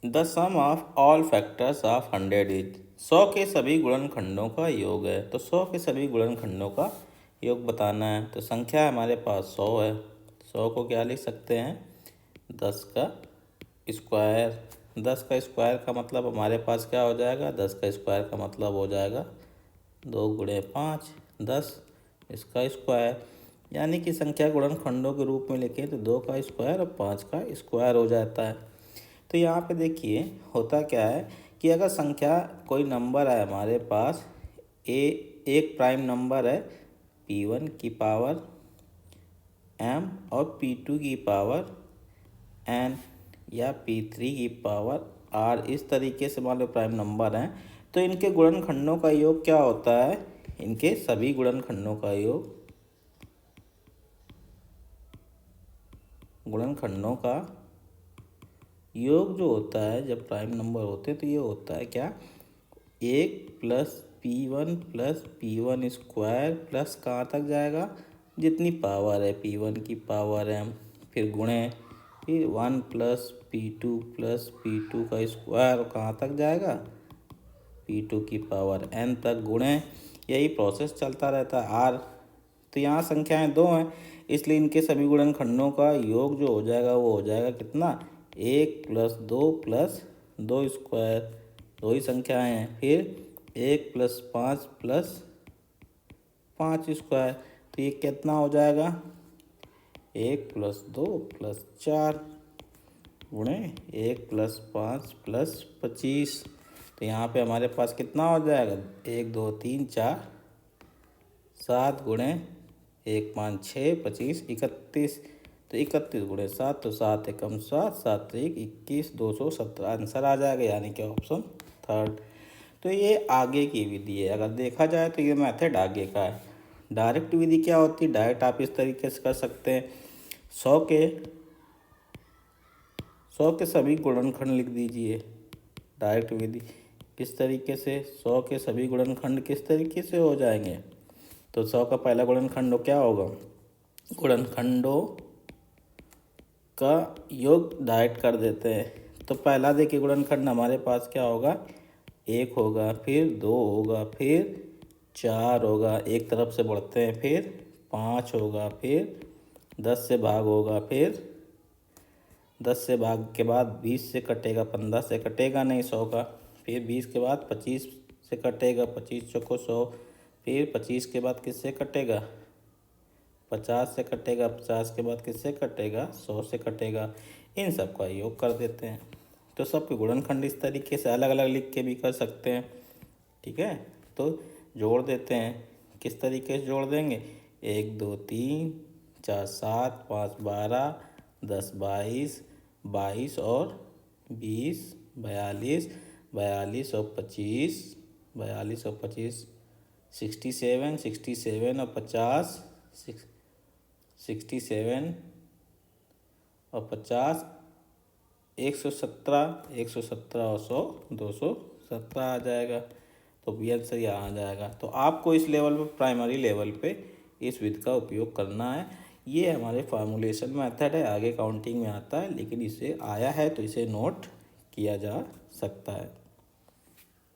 The sum of all factors of 100 is 100 के सभी गुणनखंडों का योग है। तो 100 के सभी गुणनखंडों का योग बताना है। तो संख्या हमारे पास 100 है। 100 को क्या लिख सकते हैं, 10 का स्क्वायर। 10 का स्क्वायर का मतलब हमारे पास क्या हो जाएगा, 10 का स्क्वायर का मतलब हो जाएगा 2 गुणे 5, 10 इसका स्क्वायर। यानी कि संख्या गुणनखंडों के रूप में लिखें तो 2 का स्क्वायर और 5 का स्क्वायर हो जाता है। तो यहाँ पे देखिए होता क्या है कि अगर संख्या कोई नंबर है हमारे पास, एक प्राइम नंबर है p1 की पावर m और p2 की पावर n या p3 की पावर r, इस तरीके से मान लो प्राइम नंबर हैं, तो इनके गुणनखंडों का योग क्या होता है, इनके सभी गुणनखंडों का योग, गुणनखंडों का योग जो होता है जब प्राइम नंबर होते हैं तो ये होता है क्या, 1 प्लस p1 स्क्वायर प्लस कहाँ तक जाएगा, जितनी पावर है p1 की पावर m, फिर गुणे, फिर 1 प्लस p2 का स्क्वायर कहाँ तक जाएगा, p2 की पावर n तक, गुणे, यही प्रोसेस चलता रहता है r। तो यहाँ संख्याएं 2 हैं, इसलिए इनके सभी गुणनखंडों का योग जो हो जाएगा वो हो जाएगा कितना, 1 प्लस 2 स्क्वायर, 2 ही संख्याएं हैं, फिर 1 प्लस 5 स्क्वायर। तो ये कितना हो जाएगा, 1 प्लस 2 प्लस 4 गुणे 1 प्लस 5 प्लस 25। तो यहाँ पे हमारे पास कितना हो जाएगा, 1 2 3 4 7 गुणे 1 5 6 25 31। तो 31 गुणे 7, तो 7 एकम 7, 7 1 21, 217 आंसर आ जाएगा, यानी कि ऑप्शन थर्ड। तो ये आगे की विधि है। अगर देखा जाए तो ये मेथड आगे का है। डायरेक्ट विधि क्या होती है, डायरेक्ट आप इस तरीके से कर सकते हैं, 100 के सभी गुणनखंड लिख दीजिए। डायरेक्ट विधि किस तरीके से, 100 के सभी गुणनखंड किस तरीके से हो जाएंगे, तो 100 का पहला गुणनखंड क्या होगा, गुणनखंडों का योग डायरेक्ट कर देते हैं। तो पहला देखिए गुणनखंड हमारे पास क्या होगा, 1 होगा, फिर 2 होगा, फिर 4 होगा, एक तरफ से बढ़ते हैं, फिर 5 होगा, फिर 10 से भाग होगा, फिर 10 से भाग के बाद 20 से कटेगा, 15 से कटेगा नहीं 100 का, फिर 20 के बाद 25 से कटेगा, 25 चौको 100, फिर 25 के बाद किससे कटेगा, 50 से कटेगा, 50 के बाद किससे कटेगा, 100 से कटेगा। इन सब का योग कर देते हैं। तो सबके गुणनखंड इस तरीके से अलग अलग लिख के भी कर सकते हैं, ठीक है। तो जोड़ देते हैं, किस तरीके से जोड़ देंगे, 1 2 3 4 7 5 12 10 22 22 और 20 42 42 और 25 42 और 25 67 और 50 67 और 50 117 और 100 217 आ जाएगा। तो बी आंसर यहाँ आ जाएगा। तो आपको इस लेवल पे, प्राइमरी लेवल पे इस विधि का उपयोग करना है। ये हमारे फार्मूलेशन मेथड है, आगे काउंटिंग में आता है, लेकिन इसे आया है तो इसे नोट किया जा सकता है।